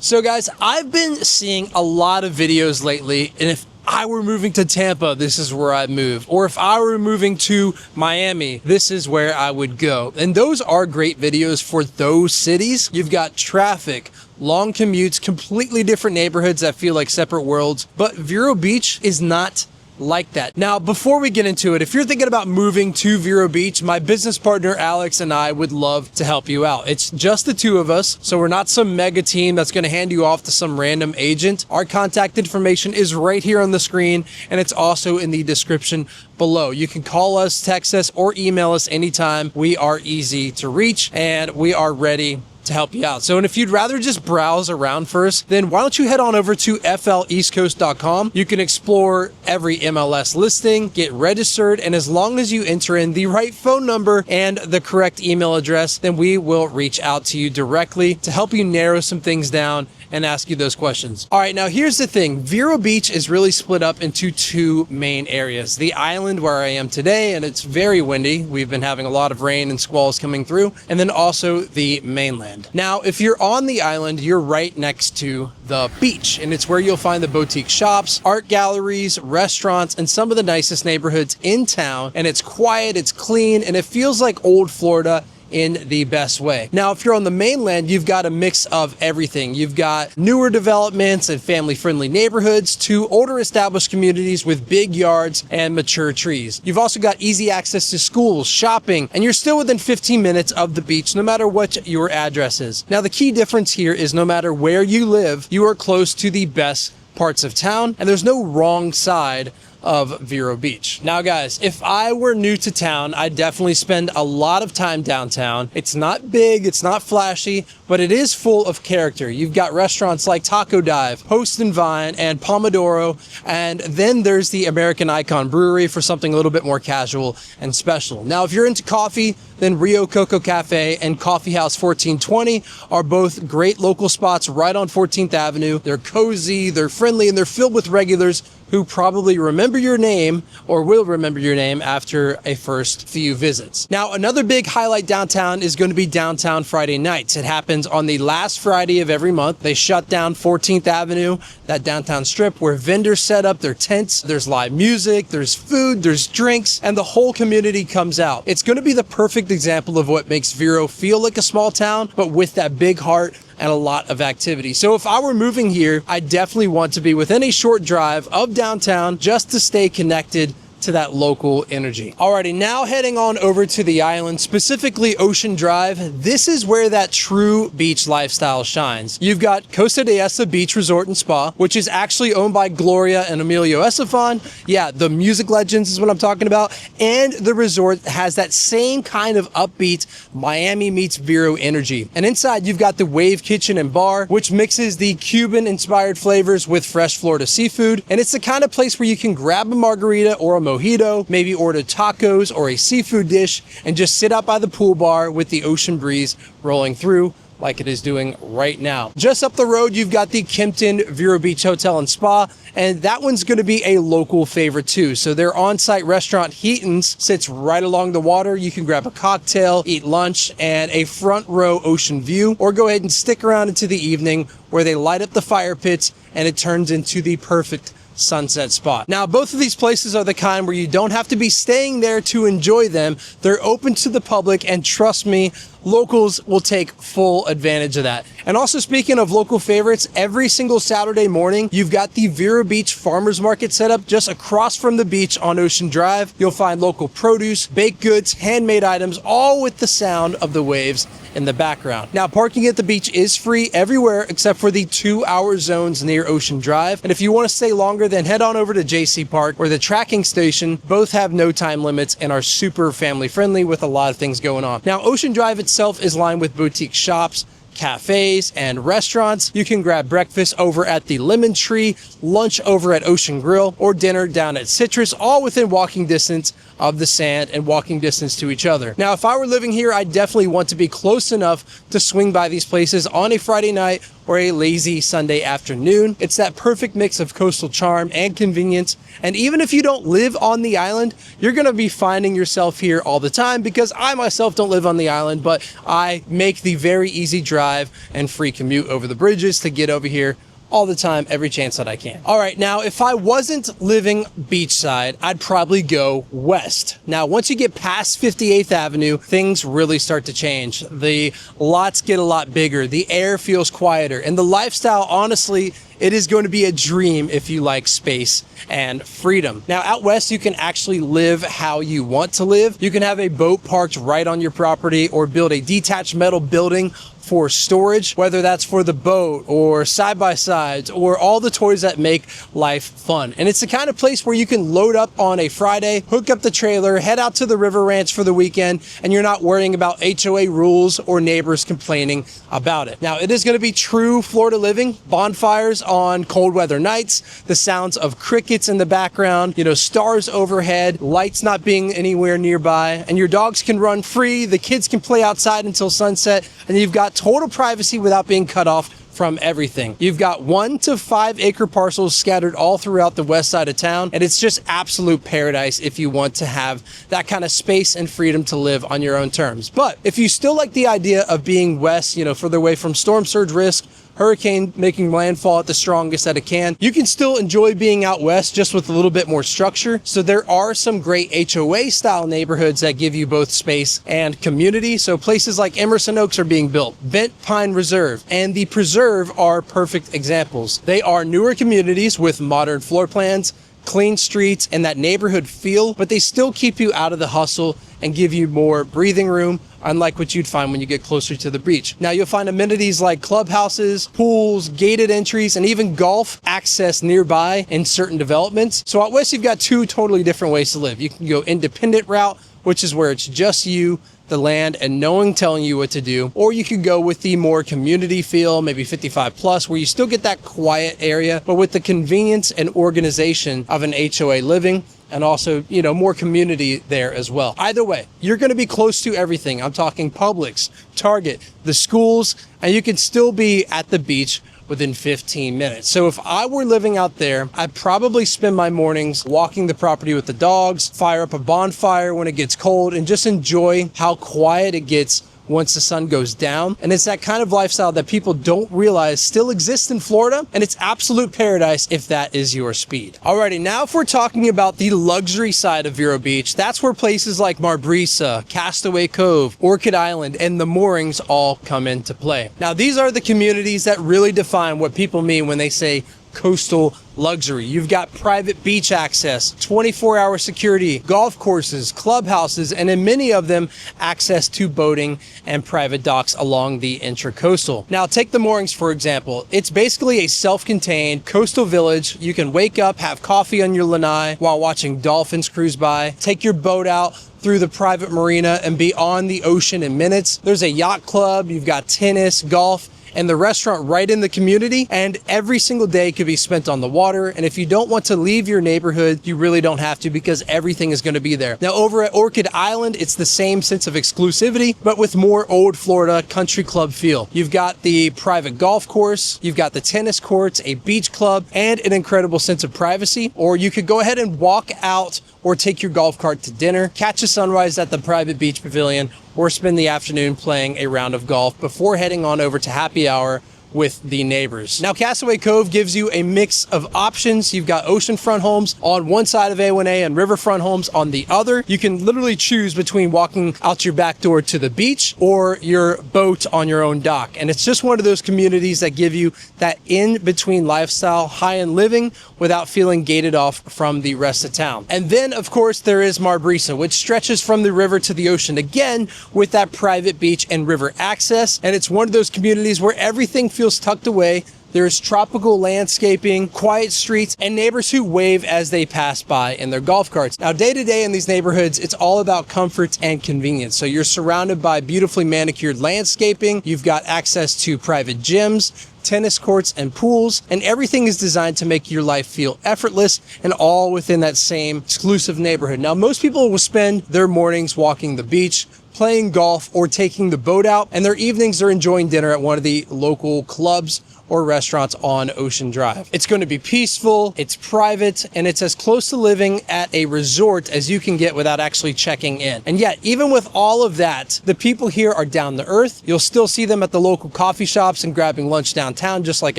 So guys, I've been seeing a lot of videos lately, and if I were moving to Tampa, this is where I'd move. Or if I were moving to Miami, this is where I would go. And those are great videos for those cities. You've got traffic, long commutes, completely different neighborhoods that feel like separate worlds. But Vero Beach is not like that. Now, before we get into it, if you're thinking about moving to Vero Beach, my business partner Alex and I would love to help you out. It's just the two of us, so we're not some mega team that's going to hand you off to some random agent. Our contact information is right here on the screen, and it's also in the description below. You can call us, text us, or email us anytime. We are easy to reach, and we are ready to help you out. So, and if you'd rather just browse around first, then why don't you head on over to fleastcoast.com. You can explore every MLS listing, get registered, and as long as you enter in the right phone number and the correct email address, then we will reach out to you directly to help you narrow some things down and ask you those questions. All right, now here's the thing. Vero Beach is really split up into two main areas. The island where I am today, and it's very windy. We've been having a lot of rain and squalls coming through, and then also the mainland. Now, if you're on the island, you're right next to the beach, and it's where you'll find the boutique shops, art galleries, restaurants, and some of the nicest neighborhoods in town. And it's quiet, it's clean, and it feels like old Florida in the best way. Now, if you're on the mainland, you've got a mix of everything. You've got newer developments and family-friendly neighborhoods to older established communities with big yards and mature trees. You've also got easy access to schools, shopping, and you're still within 15 minutes of the beach, no matter what your address is. Now, the key difference here is no matter where you live, you are close to the best parts of town, and there's no wrong side of Vero Beach. Now guys, if I were new to town, I'd definitely spend a lot of time downtown. It's not big, it's not flashy, but it is full of character. You've got restaurants like Taco Dive, Post and Vine, and Pomodoro, and then there's the American Icon Brewery for something a little bit more casual and special. Now, if you're into coffee, then Rio Coco Cafe and Coffee House 1420 are both great local spots right on 14th Avenue. They're cozy, they're friendly, and they're filled with regulars who probably remember your name or will remember your name after a first few visits. Now, another big highlight downtown is going to be Downtown Friday nights. It happens on the last Friday of every month. They shut down 14th Avenue, that downtown strip where vendors set up their tents. There's live music, there's food, there's drinks, and the whole community comes out. It's going to be the perfect example of what makes Vero feel like a small town, but with that big heart and a lot of activity. So if I were moving here, I definitely want to be within a short drive of downtown just to stay connected to that local energy. Alrighty, now heading on over to the island, specifically Ocean Drive. This is where that true beach lifestyle shines. You've got Costa Beach Resort and Spa, which is actually owned by Gloria and Emilio Estefan. Yeah, the music legends is what I'm talking about. And the resort has that same kind of upbeat Miami meets Vero energy. And inside you've got the Wave Kitchen and Bar, which mixes the Cuban inspired flavors with fresh Florida seafood. And it's the kind of place where you can grab a margarita or a mojito, maybe order tacos or a seafood dish, and just sit out by the pool bar with the ocean breeze rolling through like it is doing right now. Just up the road, you've got the Kimpton Vero Beach Hotel and Spa, and that one's going to be a local favorite too. So their on-site restaurant, Heaton's, sits right along the water. You can grab a cocktail, eat lunch, and a front row ocean view, or go ahead and stick around into the evening where they light up the fire pits and it turns into the perfect sunset spot. Now, both of these places are the kind where you don't have to be staying there to enjoy them. They're open to the public, and trust me, locals will take full advantage of that. And also, speaking of local favorites, every single Saturday morning, you've got the Vero Beach Farmers Market set up just across from the beach on Ocean Drive. You'll find local produce, baked goods, handmade items, all with the sound of the waves in the background. Now, parking at the beach is free everywhere except for the 2-hour zones near Ocean Drive. And if you want to stay longer, then head on over to JC Park or the tracking station. Both have no time limits and are super family friendly with a lot of things going on. Now, Ocean Drive itself is lined with boutique shops, cafes, and restaurants. You can grab breakfast over at the Lemon Tree, lunch over at Ocean Grill, or dinner down at Citrus, all within walking distance of the sand and walking distance to each other. Now, if I were living here, I definitely want to be close enough to swing by these places on a Friday night or a lazy Sunday afternoon. It's that perfect mix of coastal charm and convenience. And even if you don't live on the island, you're going to be finding yourself here all the time, because I myself don't live on the island, but I make the very easy drive and free commute over the bridges to get over here all the time, every chance that I can. All right, now if I wasn't living beachside, I'd probably go west. Now, once you get past 58th Avenue, things really start to change. The lots get a lot bigger, the air feels quieter, and the lifestyle, honestly, it is going to be a dream if you like space and freedom. Now, out west, you can actually live how you want to live. You can have a boat parked right on your property, or build a detached metal building for storage, whether that's for the boat or side-by-sides or all the toys that make life fun. And it's the kind of place where you can load up on a Friday, hook up the trailer, head out to the river ranch for the weekend, and you're not worrying about HOA rules or neighbors complaining about it. Now, it is going to be true Florida living, bonfires on cold weather nights, the sounds of crickets in the background, stars overhead, lights not being anywhere nearby, and your dogs can run free, the kids can play outside until sunset, and you've got total privacy without being cut off from everything. You've got 1 to 5 acre parcels scattered all throughout the west side of town, and it's just absolute paradise if you want to have that kind of space and freedom to live on your own terms. But if you still like the idea of being west, further away from storm surge risk, hurricane making landfall at the strongest that it can, you can still enjoy being out west, just with a little bit more structure. So there are some great HOA style neighborhoods that give you both space and community. So places like Emerson Oaks are being built, Bent Pine Reserve and the Preserve are perfect examples. They are newer communities with modern floor plans, clean streets, and that neighborhood feel, but they still keep you out of the hustle and give you more breathing room, unlike what you'd find when you get closer to the beach. Now, you'll find amenities like clubhouses, pools, gated entries, and even golf access nearby in certain developments. So out west, you've got 2 totally different ways to live. You can go independent route, which is where it's just you, the land, and no one telling you what to do. Or you could go with the more community feel, maybe 55 plus, where you still get that quiet area, but with the convenience and organization of an HOA living, and also, more community there as well. Either way, you're going to be close to everything. I'm talking Publix, Target, the schools, and you can still be at the beach within 15 minutes. So if I were living out there, I'd probably spend my mornings walking the property with the dogs, fire up a bonfire when it gets cold, and just enjoy how quiet it gets once the sun goes down. And it's that kind of lifestyle that people don't realize still exists in Florida, and it's absolute paradise if that is your speed. Alrighty, now if we're talking about the luxury side of Vero Beach, that's where places like Marbrisa, Castaway Cove, Orchid Island, and the moorings all come into play. Now, these are the communities that really define what people mean when they say coastal luxury. You've got private beach access, 24-hour security, golf courses, clubhouses, and in many of them, access to boating and private docks along the intracoastal. Now, take the moorings, for example. It's basically a self-contained coastal village. You can wake up, have coffee on your lanai while watching dolphins cruise by, take your boat out through the private marina and be on the ocean in minutes. There's a yacht club, you've got tennis, golf, and the restaurant right in the community, and every single day could be spent on the water. And if you don't want to leave your neighborhood, you really don't have to, because everything is going to be there. Now, over at Orchid Island, it's the same sense of exclusivity, but with more old Florida country club feel. You've got the private golf course, you've got the tennis courts, a beach club, and an incredible sense of privacy. Or you could go ahead and walk out or take your golf cart to dinner, catch a sunrise at the private beach pavilion, or spend the afternoon playing a round of golf before heading on over to happy hour with the neighbors. Now, Castaway Cove gives you a mix of options. You've got oceanfront homes on one side of A1A and riverfront homes on the other. You can literally choose between walking out your back door to the beach or your boat on your own dock. And it's just one of those communities that give you that in-between lifestyle, high-end living without feeling gated off from the rest of town. And then, of course, there is Marbrisa, which stretches from the river to the ocean, again, with that private beach and river access. And it's one of those communities where everything feels tucked away. There's tropical landscaping, quiet streets, and neighbors who wave as they pass by in their golf carts. Now, day to day in these neighborhoods, it's all about comfort and convenience. So you're surrounded by beautifully manicured landscaping. You've got access to private gyms, tennis courts, and pools, and everything is designed to make your life feel effortless, and all within that same exclusive neighborhood. Now, most people will spend their mornings walking the beach, playing golf, or taking the boat out, and their evenings are enjoying dinner at one of the local clubs or restaurants on Ocean Drive. It's going to be peaceful, it's private, and it's as close to living at a resort as you can get without actually checking in. And yet, even with all of that, the people here are down to earth. You'll still see them at the local coffee shops and grabbing lunch downtown just like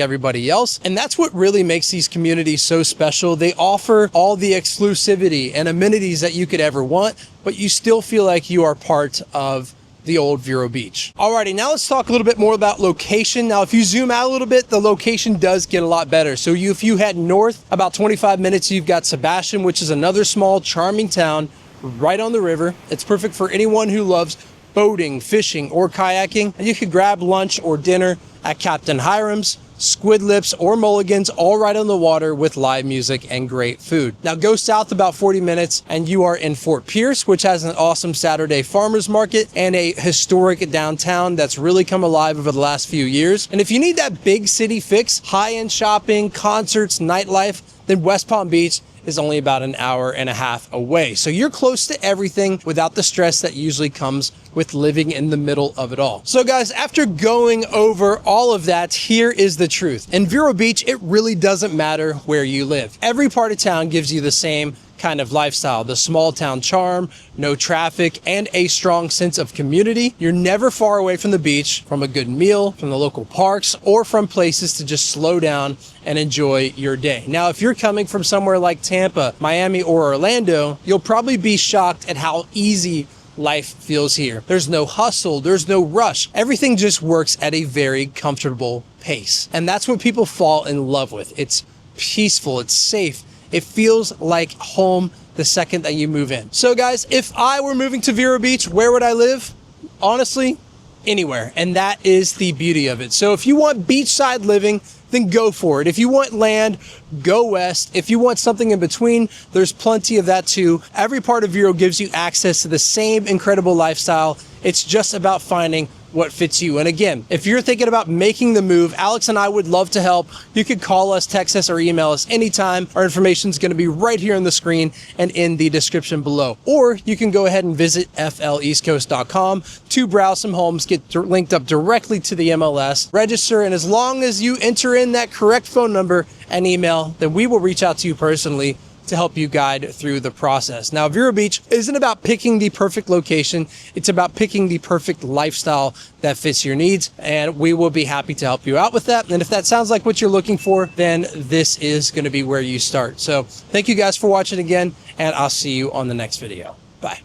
everybody else. And that's what really makes these communities so special. They offer all the exclusivity and amenities that you could ever want, but you still feel like you are part of the old Vero Beach. Alrighty, now let's talk a little bit more about location. Now, if you zoom out a little bit, the location does get a lot better. So if you head north about 25 minutes, you've got Sebastian, which is another small, charming town right on the river. It's perfect for anyone who loves boating, fishing, or kayaking. And you could grab lunch or dinner at Captain Hiram's, Squid Lips, or Mulligan's, all right on the water with live music and great food. Now go south about 40 minutes and you are in Fort Pierce, which has an awesome Saturday farmers market and a historic downtown that's really come alive over the last few years. And if you need that big city fix, high-end shopping, concerts, nightlife, then West Palm Beach is only about an hour and a half away. So you're close to everything without the stress that usually comes with living in the middle of it all. So guys, after going over all of that, here is the truth. In Vero Beach, it really doesn't matter where you live. Every part of town gives you the same kind of lifestyle, the small town charm, no traffic, and a strong sense of community. You're never far away from the beach, from a good meal, from the local parks, or from places to just slow down and enjoy your day. Now, if you're coming from somewhere like Tampa, Miami, or Orlando, you'll probably be shocked at how easy life feels here. There's no hustle, there's no rush. Everything just works at a very comfortable pace. And that's what people fall in love with. It's peaceful, it's safe. It feels like home the second that you move in. So guys, if I were moving to Vero Beach, where would I live? Honestly, anywhere. And that is the beauty of it. So if you want beachside living, then go for it. If you want land, go west. If you want something in between, there's plenty of that too. Every part of Vero gives you access to the same incredible lifestyle. It's just about finding what fits you. And again, if you're thinking about making the move, Alex and I would love to help. You could call us, text us, or email us anytime. Our information is going to be right here on the screen and in the description below. Or you can go ahead and visit fleastcoast.com to browse some homes, get linked up directly to the MLS, register, and as long as you enter in that correct phone number and email, then we will reach out to you personally to help you guide through the process. Now, Vero Beach isn't about picking the perfect location. It's about picking the perfect lifestyle that fits your needs, and we will be happy to help you out with that. And if that sounds like what you're looking for, then this is going to be where you start. So thank you guys for watching again, and I'll see you on the next video. Bye.